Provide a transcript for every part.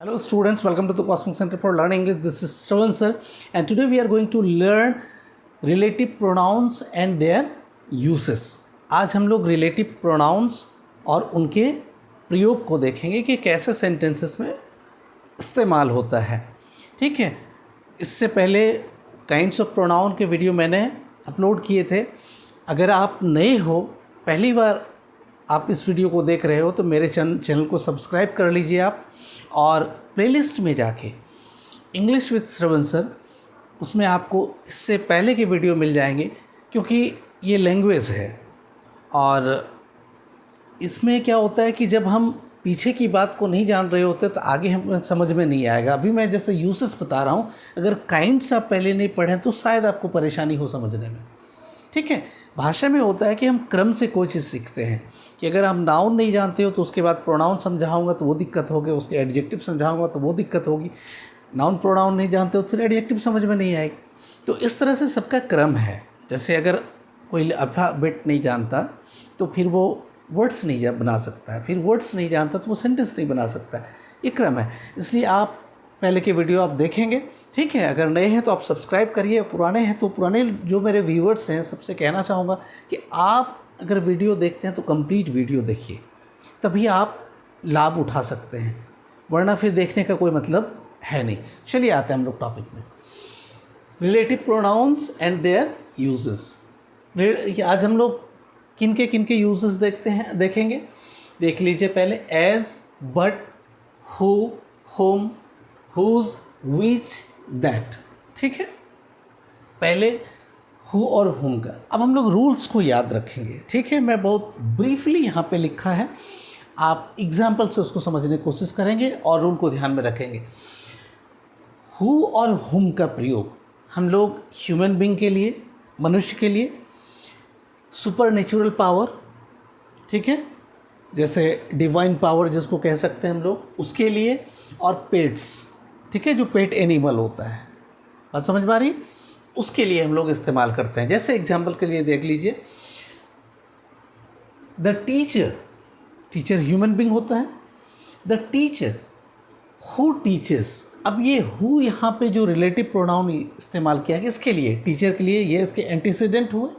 Hello students, welcome to the Cosmic Center for Learning English. This is Shravan sir, and today we are going to learn relative pronouns and their uses. आज हम लोग relative pronouns और उनके प्रयोग को देखेंगे कि कैसे sentences में इस्तेमाल होता है. ठीक है, इससे पहले काइंड्स ऑफ प्रोनाउन के वीडियो मैंने अपलोड किए थे. अगर आप नए हो, पहली बार आप इस वीडियो को देख रहे हो तो मेरे चैनल को सब्सक्राइब कर लीजिए आप, और प्लेलिस्ट में जाके इंग्लिश विद श्रवण सर, उसमें आपको इससे पहले के वीडियो मिल जाएंगे, क्योंकि ये लैंग्वेज है और इसमें क्या होता है कि जब हम पीछे की बात को नहीं जान रहे होते तो आगे हम समझ में नहीं आएगा. अभी मैं जैसे यूसेस बता रहा हूँ, अगर काइंड्स आप पहले नहीं पढ़ें तो शायद आपको परेशानी हो समझने में. ठीक है, भाषा में होता है कि हम क्रम से कोई चीज़ सीखते हैं, कि अगर हम नाउन नहीं जानते हो तो उसके बाद प्रोनाउन समझाऊंगा तो वो दिक्कत होगी, उसके एडजेक्टिव समझाऊंगा तो वो दिक्कत होगी. नाउन प्रोनाउन नहीं जानते हो तो फिर एडजेक्टिव समझ में नहीं आएगी. तो इस तरह से सबका क्रम है. जैसे अगर कोई अल्फ़ाबेट नहीं जानता तो फिर वो वर्ड्स नहीं बना सकता है, फिर वर्ड्स नहीं जानता तो वो सेंटेंस नहीं बना सकता है. ये क्रम है. इसलिए आप पहले के वीडियो आप देखेंगे. ठीक है, अगर नए हैं तो आप सब्सक्राइब करिए, पुराने हैं तो पुराने जो मेरे व्यूवर्स हैं सबसे कहना चाहूँगा कि आप अगर वीडियो देखते हैं तो कंप्लीट वीडियो देखिए, तभी आप लाभ उठा सकते हैं, वरना फिर देखने का कोई मतलब है नहीं. चलिए आते हैं हम लोग टॉपिक में, relative pronouns and there uses. आज हम लोग किन के यूजेस देखेंगे. देख लीजिए पहले. As, but, who, whom, whose, which, that. ठीक है, पहले हु और हुम का. अब हम लोग रूल्स को याद रखेंगे. ठीक है, मैं बहुत ब्रीफली यहाँ पे लिखा है, आप एग्जाम्पल से उसको समझने की कोशिश करेंगे और रूल को ध्यान में रखेंगे. हु और हुम का प्रयोग हम लोग ह्यूमन बीइंग के लिए, मनुष्य के लिए, सुपर नेचुरल पावर, ठीक है, जैसे डिवाइन पावर जिसको कह सकते हैं हम लोग, उसके लिए, और पेट्स. ठीक है, जो पेट एनिमल होता है, बात समझ में आ रही, उसके लिए हम लोग इस्तेमाल करते हैं. जैसे एग्जाम्पल के लिए देख लीजिए, the teacher. Teacher human being होता है. The teacher who teaches. अब ये हु यहाँ पे जो रिलेटिव प्रोनाउन इस्तेमाल किया है किसके लिए, टीचर के लिए. ये इसके एंटीसीडेंट हुए.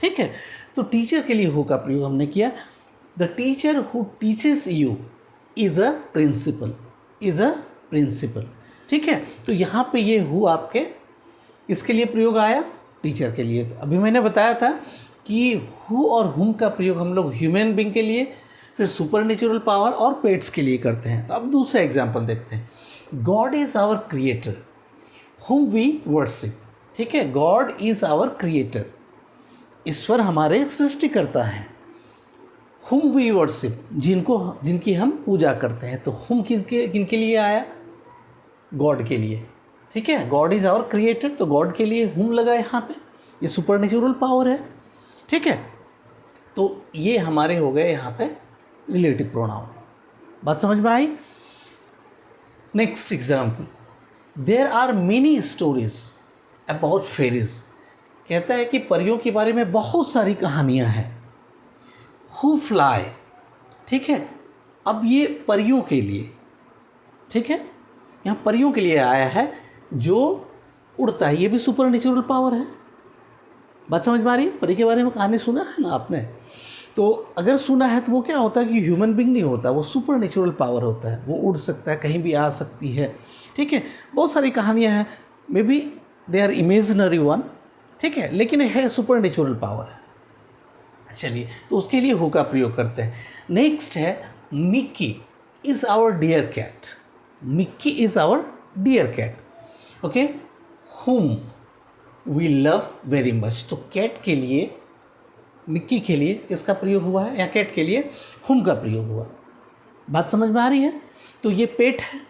ठीक है, तो टीचर के लिए हु का प्रयोग हमने किया. The teacher who teaches you is a principal. Is a principal. ठीक है, तो यहाँ पे ये हु आपके इसके लिए प्रयोग आया, टीचर के लिए. तो अभी मैंने बताया था कि हु और हुम का प्रयोग हम लोग ह्यूमन बीइंग के लिए, फिर सुपर नेचुरल पावर और पेट्स के लिए करते हैं. तो अब दूसरा एग्जाम्पल देखते हैं. God is our creator whom we worship. ठीक है, गॉड इज़ आवर क्रिएटर. ईश्वर हमारे सृष्टिकर्ता हैं. हुम वी वर्शिप, जिनकी हम पूजा करते हैं. तो हुम किनके लिए आया, गॉड के लिए. ठीक है, गॉड इज़ आवर क्रिएटर, तो गॉड के लिए हुम लगा यहाँ पे. ये सुपर नेचुरल पावर है. ठीक है, तो ये हमारे हो गए यहाँ पे रिलेटिव प्रोनाउन. बात समझ में आई. Next example. There are many stories about fairies. कहता है कि परियों के बारे में बहुत सारी कहानियाँ हैं. Who fly. ठीक है, अब ये परियों के लिए, ठीक है, यहाँ परियों के लिए आया है जो उड़ता है. ये भी सुपर नेचुरल पावर है. बात समझ में आ रही है. परी के बारे में कहानी सुना है ना आपने, तो अगर सुना है तो वो क्या होता है कि ह्यूमन बीइंग नहीं होता, वो सुपर नेचुरल पावर होता है. वो उड़ सकता है, कहीं भी आ सकती है. ठीक है, बहुत सारी कहानियाँ हैं, maybe they are imaginary one. ठीक है, लेकिन है सुपर नेचुरल पावर है. चलिए, तो उसके लिए हु का प्रयोग करते हैं. नेक्स्ट है Mickey is our dear cat. Mickey is our dear cat. Okay, whom we love very much. तो कैट के लिए, मिक्की के लिए इसका प्रयोग हुआ है, या कैट के लिए हुम का प्रयोग हुआ. बात समझ में आ रही है. तो ये पेट है,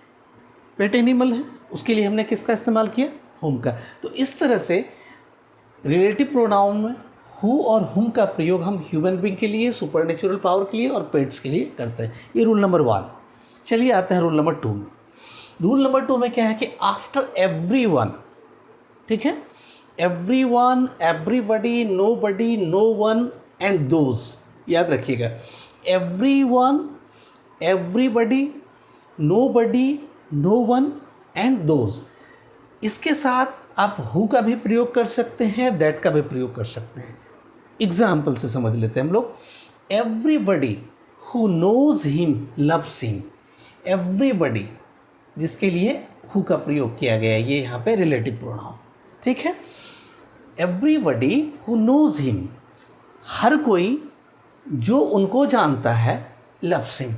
पेट एनिमल है, उसके लिए हमने किसका इस्तेमाल किया, हुम का. तो इस तरह से रिलेटिव प्रोनाउन में हु और हुम का प्रयोग हम ह्यूमन बीइंग के लिए, सुपर नेचुरल पावर के लिए और पेट्स के लिए करते हैं. ये रूल नंबर 1. चलिए आते हैं रूल नंबर 2 में. रूल नंबर 2 में क्या है कि आफ्टर एवरी वन. ठीक है, every one, everybody, nobody, no one and those. याद रखिएगा, every one, everybody, nobody, no one and those. इसके साथ आप हु का भी प्रयोग कर सकते हैं, दैट का भी प्रयोग कर सकते हैं। एग्जाम्पल से समझ लेते हैं हम लोग। Everybody who knows him loves him. Everybody जिसके लिए हु का प्रयोग किया गया है, ये यहाँ पे रिलेटिव प्रोनाउन, ठीक है। एवरीबडी हु नोज हिम, हर कोई जो उनको जानता है, लव्स हिम,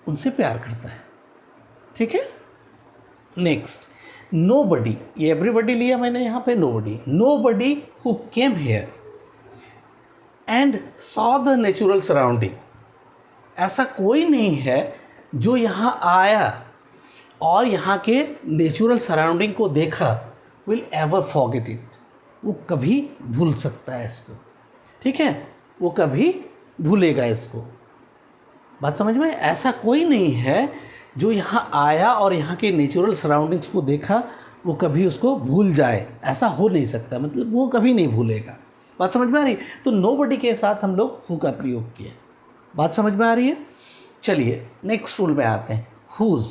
उनसे प्यार करता है, ठीक है। नेक्स्ट, नोबडी, ये एवरीबडी लिया मैंने यहाँ पे, nobody. Nobody who came here and saw the natural surrounding. ऐसा कोई नहीं है जो यहाँ आया और यहाँ के नेचुरल सराउंडिंग को देखा, विल एवर फॉरगेट इट। वो कभी भूल सकता है इसको, ठीक है, वो कभी भूलेगा इसको। बात समझ में? ऐसा कोई नहीं है जो यहाँ आया और यहाँ के नेचुरल सराउंडिंग्स को देखा वो कभी उसको भूल जाए, ऐसा हो नहीं सकता, मतलब वो कभी नहीं भूलेगा। बात समझ में आ रही है? तो नोबडी के साथ हम लोग हु का प्रयोग किए। बात समझ में आ रही है? चलिए नेक्स्ट रूल में आते हैं, whose.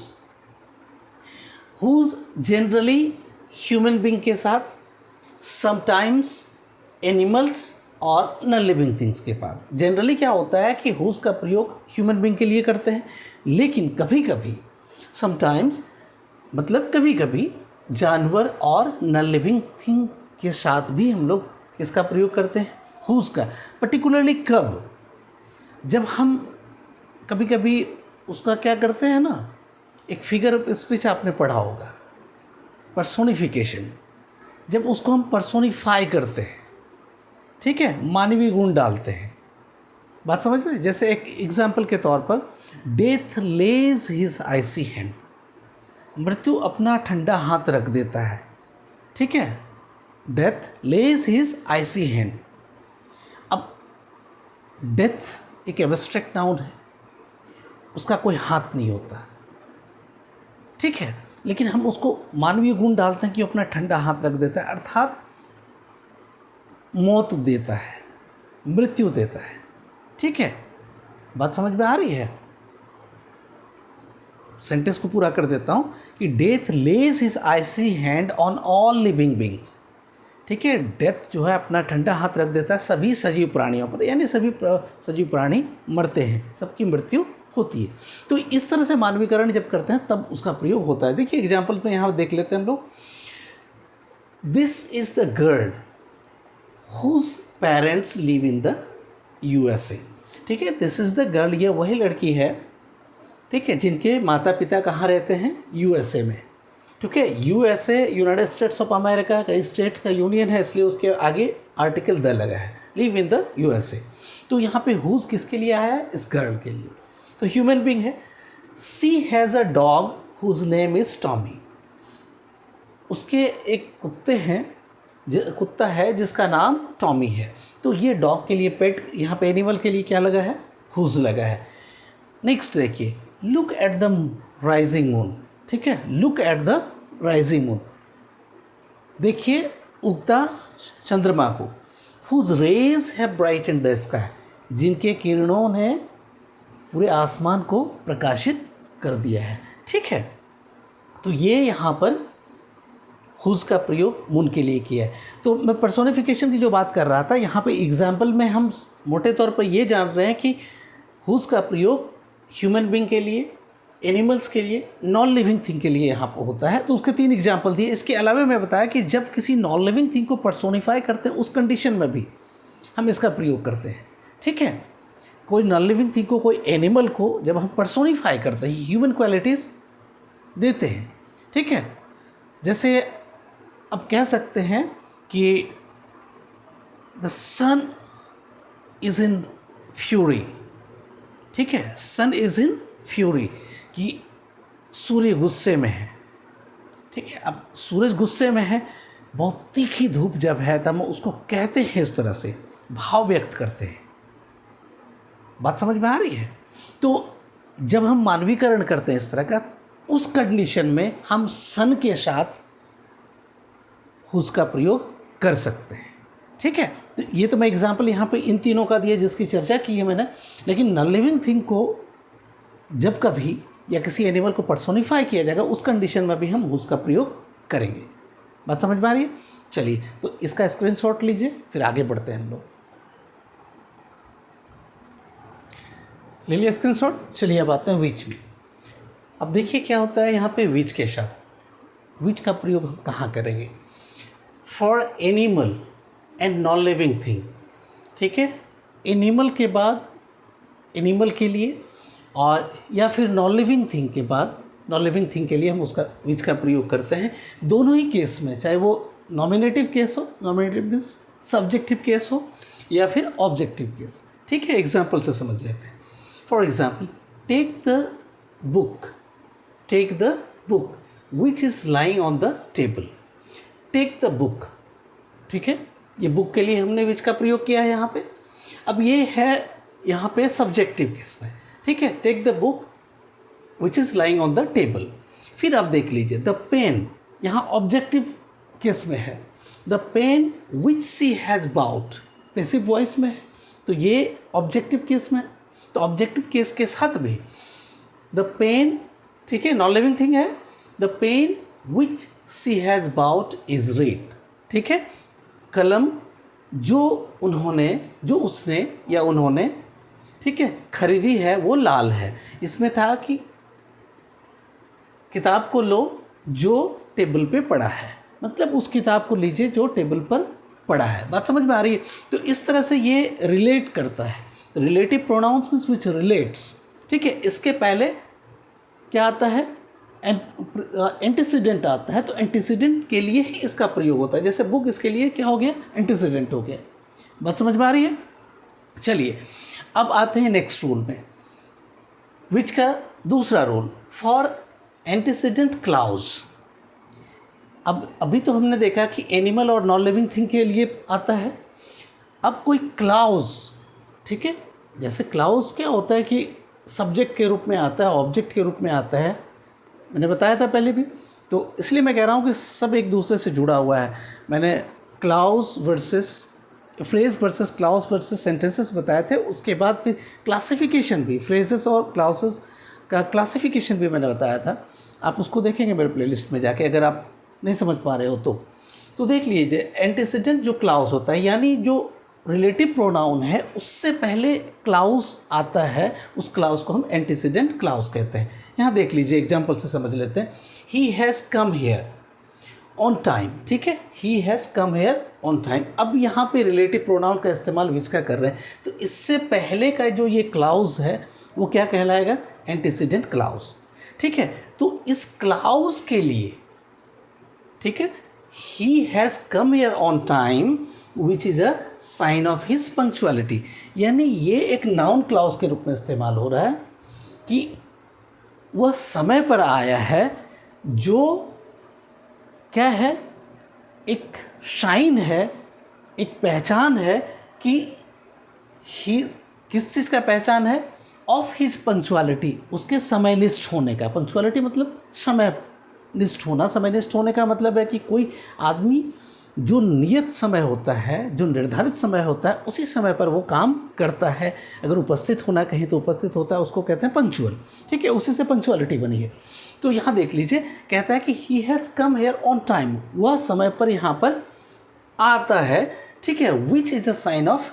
Whose generally human being के साथ, समटाइम्स एनिमल्स और नॉन लिविंग थिंग्स के पास। जनरली क्या होता है कि हुज का प्रयोग ह्यूमन बीइंग के लिए करते हैं, लेकिन कभी कभी, समटाइम्स मतलब कभी कभी, जानवर और नॉन लिविंग थिंग के साथ भी हम लोग इसका प्रयोग करते हैं हुज का। पर्टिकुलरली कब? जब हम कभी कभी उसका क्या करते हैं ना, एक फिगर स्पीच आपने पढ़ा होगा, पर्सोनिफिकेशन। जब उसको हम पर्सोनिफाई करते हैं, ठीक है, मानवीय गुण डालते हैं। बात समझ में? जैसे एक एग्जाम्पल के तौर पर, death lays his icy hand. मृत्यु अपना ठंडा हाथ रख देता है, ठीक है। Death lays his icy hand. अब डेथ एक एब्स्ट्रैक्ट नाउन है, उसका कोई हाथ नहीं होता, ठीक है, लेकिन हम उसको मानवीय गुण डालते हैं कि अपना ठंडा हाथ रख देता है, अर्थात मौत देता है, मृत्यु देता है, ठीक है। बात समझ में आ रही है? सेंटेंस को पूरा कर देता हूँ कि death lays his icy hand on all living beings, ठीक है। डेथ जो है अपना ठंडा हाथ रख देता है सभी सजीव प्राणियों पर, यानी सभी सजीव प्राणी मरते हैं, सबकी मृत्यु होती है। तो इस तरह से मानवीकरण जब करते हैं तब उसका प्रयोग होता है। देखिए एग्जाम्पल में यहाँ देख लेते हैं हम लोग। This is the girl whose parents live in the USA, ठीक है। दिस इज़ द गर्ल, ये वही लड़की है, ठीक है, जिनके माता पिता कहाँ रहते हैं, USA में, ठीक है। USA United states of America का स्टेट का यूनियन है, इसलिए उसके आगे आर्टिकल द लगा है, लिव इन द USA। तो यहाँ पे हुज किसके लिए आया है, इस गर्ल के लिए, तो ह्यूमन बीइंग है। She has a dog whose name is Tommy. उसके एक कुत्ता है जिसका नाम टॉमी है। तो ये डॉग के लिए पेट, यहाँ पे एनिमल के लिए क्या लगा है, हुज लगा है। नेक्स्ट देखिए, look at the rising moon, ठीक है, look at the rising moon, देखिए उगता चंद्रमा को। Whose rays have brightened the sky, जिनके किरणों ने पूरे आसमान को प्रकाशित कर दिया है, ठीक है। तो ये यहाँ पर हुज का प्रयोग मून के लिए किया है। तो मैं पर्सोनिफिकेशन की जो बात कर रहा था, यहाँ पे एग्जाम्पल में हम मोटे तौर पर ये जान रहे हैं कि हुज का प्रयोग ह्यूमन बीइंग के लिए, एनिमल्स के लिए, नॉन लिविंग थिंग के लिए यहाँ पर होता है। तो उसके 3 एग्जाम्पल दिए। इसके अलावा मैं बताया कि जब किसी नॉन लिविंग थिंग को पर्सोनिफाई करते हैं, उस कंडीशन में भी हम इसका प्रयोग करते हैं, ठीक है। कोई नॉन लिविंग थिंग को, कोई एनिमल को जब हम पर्सोनिफाई करते हैं, ह्यूमन क्वालिटीज़ देते हैं, ठीक है। जैसे अब कह सकते हैं कि the sun is in fury, ठीक है, सन इज़ इन फ्यूरी, कि सूर्य गुस्से में है, ठीक है। अब सूरज गुस्से में है, बहुत तीखी धूप जब है तब हम उसको कहते हैं, इस तरह से भाव व्यक्त करते हैं। बात समझ में आ रही है? तो जब हम मानवीकरण करते हैं इस तरह का, उस कंडीशन में हम सन के साथ हुज का प्रयोग कर सकते हैं, ठीक है। तो ये तो मैं एग्जांपल यहाँ पे इन तीनों का दिया जिसकी चर्चा की है मैंने। लेकिन नॉन लिविंग थिंग को जब कभी या किसी एनिमल को पर्सोनिफाई किया जाएगा, उस कंडीशन में भी हम उसका प्रयोग करेंगे। बात समझ में आ रही है? चलिए, तो इसका स्क्रीनशॉट लीजिए, फिर आगे बढ़ते हैं हम लोग। ले लिया स्क्रीनशॉट? चलिए अब आते हैं विच में। अब देखिए क्या होता है यहाँ पे विच के साथ। विच का प्रयोग हम कहाँ करेंगे? For animal and non living thing, ठीक है। एनिमल के बाद एनिमल के लिए, और या फिर नॉन लिविंग थिंग के बाद नॉन लिविंग थिंग के लिए हम उसका विच का प्रयोग करते हैं। दोनों ही केस में, चाहे वो नॉमिनेटिव केस हो, नॉमिनेटिव मीन्स सब्जेक्टिव केस हो, या फिर ऑब्जेक्टिव केस, ठीक है। एग्जाम्पल से समझ लेते हैं। For example, take the book which is lying on the table. Take the book, ठीक है, ये बुक के लिए हमने विच का प्रयोग किया है यहाँ पे। अब ये है यहाँ पे सब्जेक्टिव केस में, ठीक है। Take the book which is lying on the table. फिर आप देख लीजिए, द पेन यहाँ ऑब्जेक्टिव केस में है। The pen which she has bought passive voice में है, तो ये ऑब्जेक्टिव केस में है। तो ऑब्जेक्टिव केस के साथ भी द पेन, ठीक है, नॉन लिविंग थिंग है। The pen which she has bought is red, ठीक है। कलम जो उसने या उन्होंने, ठीक है, खरीदी है वो लाल है। इसमें था कि किताब को लो जो टेबल पे पड़ा है, मतलब उस किताब को लीजिए जो टेबल पर पड़ा है। बात समझ में आ रही है? तो इस तरह से ये रिलेट करता है। Relative pronouns means which relates, ठीक है। इसके पहले क्या आता है? एंटीसीडेंट आता है। तो एंटीसीडेंट के लिए ही इसका प्रयोग होता है। जैसे बुक, इसके लिए क्या हो गया? एंटीसीडेंट हो गया। बात समझ में आ रही है? चलिए अब आते हैं नेक्स्ट रूल में, विच का दूसरा रूल, फॉर एंटीसीडेंट क्लाउज। अब अभी तो हमने देखा कि एनिमल और नॉन लिविंग थिंग के लिए आता है। अब कोई क्लाउज, ठीक है, जैसे क्लाउज क्या होता है कि सब्जेक्ट के रूप में आता है, ऑब्जेक्ट के रूप में आता है, मैंने बताया था पहले भी। तो इसलिए मैं कह रहा हूँ कि सब एक दूसरे से जुड़ा हुआ है। मैंने clause versus phrase versus clause versus sentences बताए थे। उसके बाद फिर क्लासिफिकेशन भी, फ्रेजेस और क्लाउसेस का क्लासिफिकेशन भी मैंने बताया था। आप उसको देखेंगे मेरे प्लेलिस्ट में जाके, अगर आप नहीं समझ पा रहे हो तो देख लीजिए। एंटीसीडेंट जो क्लाउज होता है, यानी जो रिलेटिव प्रोनाउन है उससे पहले क्लाउज आता है, उस क्लाउज को हम एंटीसीडेंट क्लाउज कहते हैं। यहाँ देख लीजिए, एग्जाम्पल से समझ लेते हैं। ही has come here on time, ठीक है, he has come here on time. अब यहाँ पे रिलेटिव प्रोनाउन का इस्तेमाल विच का कर रहे हैं, तो इससे पहले का जो ये क्लाउज है वो क्या कहलाएगा? एंटीसीडेंट क्लाउज, ठीक है। तो इस क्लाउज के लिए, ठीक है, he has come here on time which is a sign of his punctuality, यानी ये एक नाउन क्लाउज के रूप में इस्तेमाल हो रहा है कि वह समय पर आया है, जो क्या है? एक शाइन है, एक पहचान है कि ही, किस चीज़ का पहचान है? ऑफ हिज पंक्चुअलिटी, उसके समयनिष्ठ होने का। पंक्चुअलिटी मतलब समयनिष्ठ होना। समयनिष्ठ होने का मतलब है कि कोई आदमी जो नियत समय होता है, जो निर्धारित समय होता है, उसी समय पर वो काम करता है। अगर उपस्थित होना कहीं तो उपस्थित होता है, उसको कहते हैं पंक्चुअल, ठीक है। उसी से पंक्चुअलिटी बनी है। तो यहाँ देख लीजिए, कहता है कि he has come here on time, वह समय पर यहाँ पर आता है, ठीक है। Which is a sign of,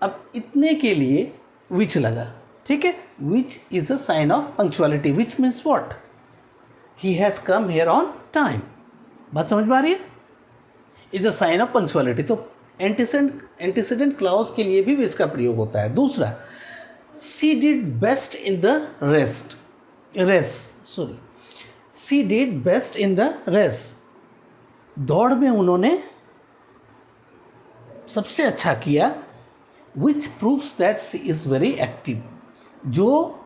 अब इतने के लिए विच लगा, ठीक है। Which is a sign of punctuality, which means what? He has come here on time. बात समझ में आ रही है? Is a sign of punctuality. तो एंटीसीडेंट क्लाउज के लिए भी विच का प्रयोग होता है। दूसरा, सी did best in the she did best in the race. दौड़ में उन्होंने सबसे अच्छा किया। Which proves that she is very active, जो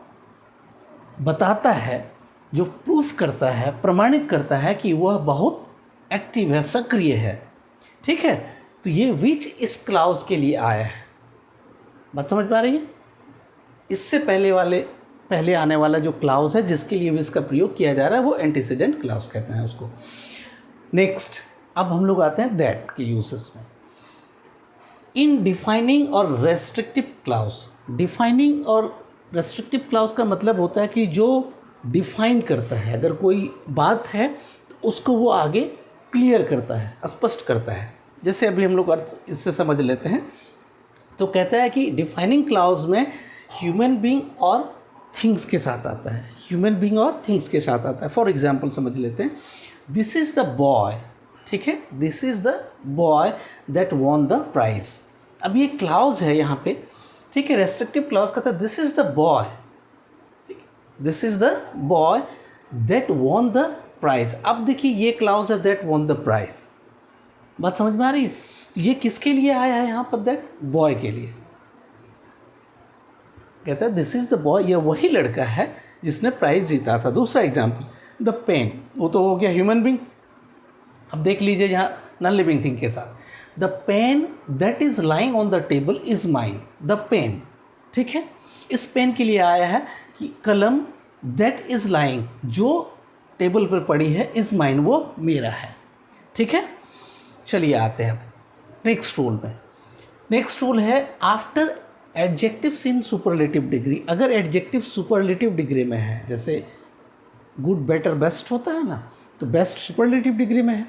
बताता है, जो प्रूफ करता है, प्रमाणित करता है कि वह बहुत एक्टिव है, सक्रिय है, ठीक है। तो ये विच इस क्लाउज के लिए आया है। बात समझ पा रही है? इससे पहले आने वाला जो क्लाउज है जिसके लिए विच का प्रयोग किया जा रहा है वो एंटीसीडेंट क्लाउज कहते हैं उसको। नेक्स्ट, अब हम लोग आते हैं दैट के यूसेस में। इन डिफाइनिंग और रेस्ट्रिक्टिव क्लाउज, डिफाइनिंग और रेस्ट्रिक्टिव क्लाउज का मतलब होता है कि जो डिफाइन करता है, अगर कोई बात है तो उसको वो आगे क्लियर करता है, स्पष्ट करता है। जैसे अभी हम लोग अर्थ इससे समझ लेते हैं। तो कहता है कि डिफाइनिंग क्लाउज में ह्यूमन बीइंग और थिंग्स के साथ आता है, ह्यूमन बीइंग और थिंग्स के साथ आता है। फॉर एग्जाम्पल समझ लेते हैं, दिस इज़ द बॉय, ठीक है, this is the boy that won the prize. अब ये क्लाउज है यहाँ पे, ठीक है, रेस्ट्रिक्टिव क्लाउज कहता है this is the boy, this is the boy that won the prize. अब देखिए ये क्लाउज है दैट वॉन द प्राइज, बात समझ में आ रही है? तो ये किसके लिए आया है यहाँ पर? दैट बॉय के लिए। कहता है दिस इज़ द बॉय, ये वही लड़का है जिसने प्राइज जीता था। दूसरा एग्जाम्पल, द पेन, वो तो हो गया ह्यूमन बींग। अब देख लीजिए यहाँ नॉन लिविंग थिंग के साथ, the pen that is lying on the table is mine, the pen, ठीक है, इस पेन के लिए आया है कि कलम दैट इज़ लाइंग, जो टेबल पर पड़ी है, इज़ माइन, वो मेरा है, ठीक है। चलिए आते हैं नेक्स्ट रूल में। नेक्स्ट रूल है आफ्टर एडजेक्टिव्स इन सुपरलेटिव डिग्री। अगर एडजेक्टिव सुपरलेटिव डिग्री में है, जैसे गुड, बेटर, बेस्ट होता है ना, तो बेस्ट सुपरलेटिव डिग्री में है।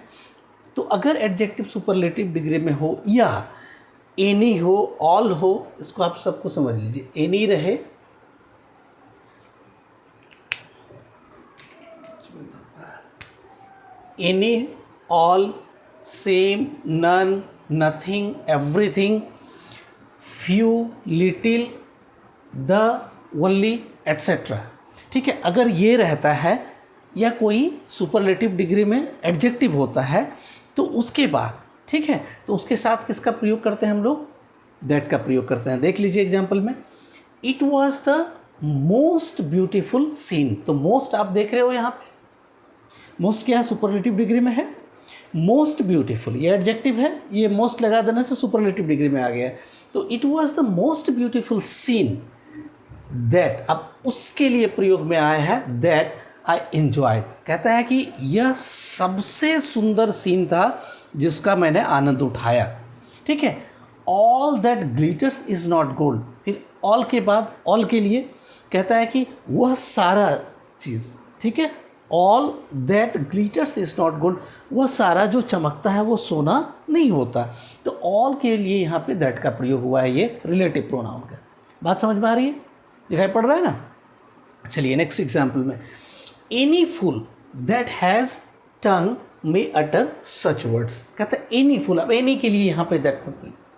तो अगर एडजेक्टिव सुपरलेटिव डिग्री में हो या एनी हो, ऑल हो, इसको आप सबको समझ लीजिए, एनी रहे, any, all, same, none, nothing, everything, few, little, the, only, etcetera, ठीक है। अगर ये रहता है या कोई सुपरलेटिव डिग्री में एडजेक्टिव होता है तो उसके बाद, ठीक है, तो उसके साथ किसका प्रयोग करते हैं हम लोग? दैट का प्रयोग करते हैं। देख लीजिए एग्जाम्पल में, it was the most beautiful scene. तो मोस्ट आप देख रहे हो यहाँ पे, मोस्ट क्या है? सुपरलेटिव डिग्री में है। मोस्ट ब्यूटीफुल ये एडजेक्टिव है, ये मोस्ट लगा देने से सुपरलेटिव डिग्री में आ गया है। तो it was the most beautiful seen that, अब उसके लिए प्रयोग में आया है दैट आई एंजॉयड। कहता है कि यह सबसे सुंदर सीन था जिसका मैंने आनंद उठाया, ठीक है। All that glitters is not gold, फिर ऑल के बाद ऑल के लिए कहता है कि वह सारा चीज़, ठीक है, all that glitters is not gold, वह सारा जो चमकता है वो सोना नहीं होता। तो ऑल के लिए यहाँ पे दैट का प्रयोग हुआ है, ये रिलेटिव प्रोनाउन का। बात समझ में आ रही है? दिखाई पड़ रहा है ना? चलिए नेक्स्ट एग्जाम्पल में, any fool that has tongue may utter such words. कहता है एनी फूल, अब एनी के लिए यहाँ पे दैट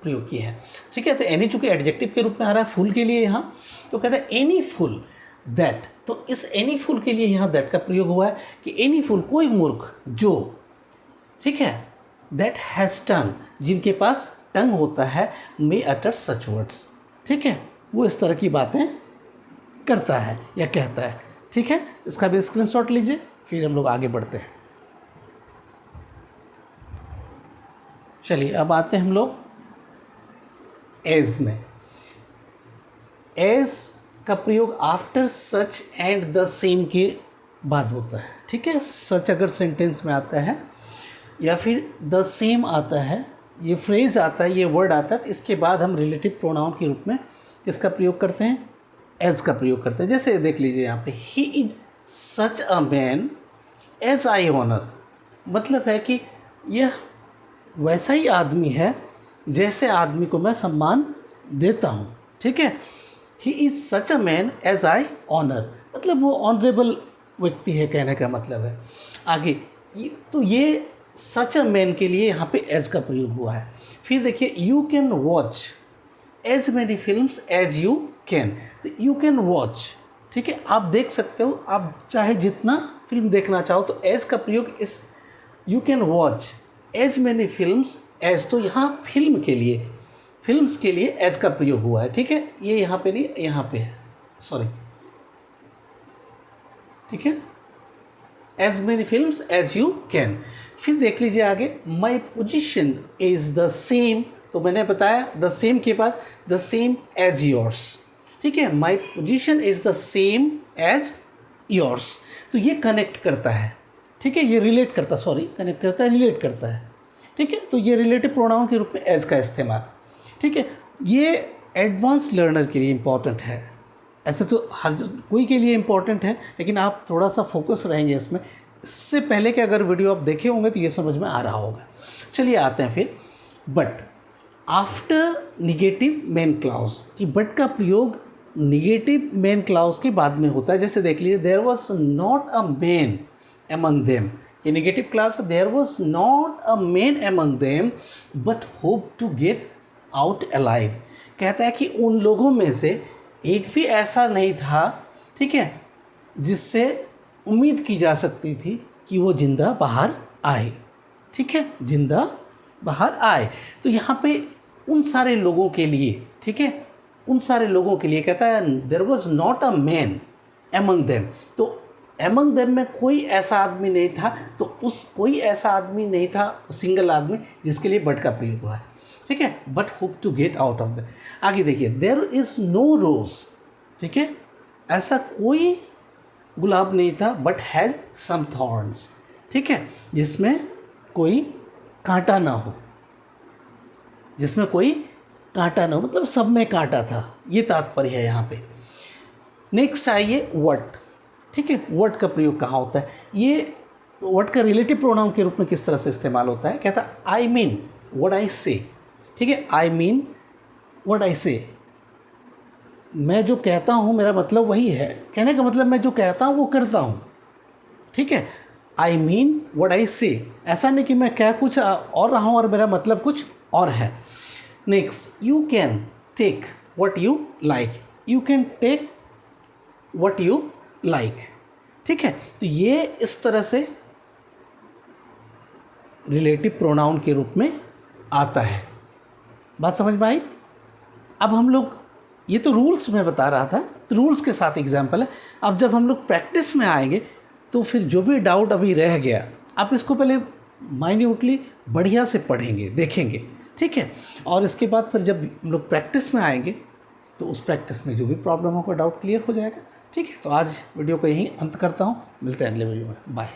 प्रयोग किया है, ठीक है। तो एनी चूँकि एडजेक्टिव के रूप में आ रहा है फूल के लिए यहाँ, तो कहता है एनी फूल दैट, तो इस एनी फूल के लिए यहाँ दैट का प्रयोग हुआ है कि एनी फूल, कोई मूर्ख जो, ठीक है, दैट हैज़ टंग, जिनके पास टंग होता है, मे अटर सच वर्ड्स, ठीक है, वो इस तरह की बातें करता है या कहता है, ठीक है। इसका भी स्क्रीनशॉट लीजिए, फिर हम लोग आगे बढ़ते हैं। चलिए अब आते हैं हम लोग एज में। एज का प्रयोग after such and the same के बाद होता है, ठीक है। सच अगर सेंटेंस में आता है या फिर द सेम आता है, ये फ्रेज आता है, ये वर्ड आता है, तो इसके बाद हम रिलेटिव प्रोनाउन के रूप में इसका प्रयोग करते हैं, एज का प्रयोग करते हैं। जैसे देख लीजिए यहाँ पे, he is such a man as I honour, मतलब है कि यह वैसा ही आदमी है जैसे आदमी को मैं सम्मान देता हूँ, ठीक है। He is such a man as I honour, मतलब वो ऑनरेबल व्यक्ति है, कहने का मतलब है। आगे तो ये सच अ मैन के लिए यहाँ पे एज का प्रयोग हुआ है। फिर देखिए, you can watch as many films as you can, तो यू कैन वॉच, ठीक है, आप देख सकते हो, आप चाहे जितना फिल्म देखना चाहो। तो एज का प्रयोग इस you can watch as many films as, तो यहाँ फिल्म के लिए, फिल्म्स के लिए एज का प्रयोग हुआ है, ठीक है। ये यहाँ पे नहीं, यहाँ पे है, सॉरी, ठीक है, as many films as you can. फिर देख लीजिए आगे, my position is the same, तो मैंने बताया द सेम के बाद द सेम एज योर्स, ठीक है, my position is the same as yours. तो ये कनेक्ट करता है, ठीक है, ये रिलेट करता, सॉरी कनेक्ट करता है, रिलेट करता है, ठीक है। तो ये रिलेटिव प्रोनाउन के रूप में एज का इस्तेमाल, ठीक है। ये एडवांस लर्नर के लिए इम्पॉर्टेंट है, ऐसे तो हर कोई के लिए इम्पोर्टेंट है, लेकिन आप थोड़ा सा फोकस रहेंगे इसमें। इससे पहले कि अगर वीडियो आप देखे होंगे तो ये समझ में आ रहा होगा। चलिए आते हैं फिर but. After negative main clause, कि बट का प्रयोग निगेटिव मेन क्लाउज के बाद में होता है। जैसे देख लीजिए, there was not a man among them, ये negative clause, there was not a man among them but hope to get out alive. कहता है कि उन लोगों में से एक भी ऐसा नहीं था, ठीक है, जिससे उम्मीद की जा सकती थी कि वो जिंदा बाहर आए, ठीक है, जिंदा बाहर आए। तो यहाँ पे उन सारे लोगों के लिए, ठीक है, उन सारे लोगों के लिए कहता है there was not a man among them, तो एमंग देम में कोई ऐसा आदमी नहीं था, तो उस कोई ऐसा आदमी नहीं था, सिंगल आदमी, जिसके लिए बट का प्रयोग हुआ है, ठीक है, but hope to get out of the. आगे देखिए, देयर इज़ नो रोज, ठीक है, ऐसा कोई गुलाब नहीं था, बट हैज़ सम थॉर्न्स, ठीक है, जिसमें कोई कांटा ना हो, जिसमें कोई कांटा ना हो, मतलब सब में कांटा था, ये तात्पर्य है यहाँ पे। नेक्स्ट आइए वट, ठीक है, वट का प्रयोग कहाँ होता है? ये वट का रिलेटिव प्रोनाउन के रूप में किस तरह से इस्तेमाल होता है? कहता है आई मीन व्हाट आई से, ठीक है, आई मीन व्हाट आई से, मैं जो कहता हूँ मेरा मतलब वही है, कहने का मतलब मैं जो कहता हूँ वो करता हूँ, ठीक है, आई मीन व्हाट आई से, ऐसा नहीं कि मैं कह कुछ और रहा हूँ और मेरा मतलब कुछ और है। Next, you can take what you like, you can take what you like, ठीक है, तो ये इस तरह से रिलेटिव प्रोनाउन के रूप में आता है। बात समझ में आई? अब हम लोग, ये तो रूल्स में बता रहा था, तो रूल्स के साथ एग्जाम्पल है। अब जब हम लोग प्रैक्टिस में आएंगे तो फिर जो भी डाउट अभी रह गया, आप इसको पहले माइन्यूटली बढ़िया से पढ़ेंगे, देखेंगे, ठीक है, और इसके बाद फिर जब हम लोग प्रैक्टिस में आएंगे तो उस प्रैक्टिस में जो भी प्रॉब्लम होगा, डाउट क्लियर हो जाएगा, ठीक है। तो आज वीडियो को यहीं अंत करता हूँ, मिलते हैं अगले वीडियो में, बाय।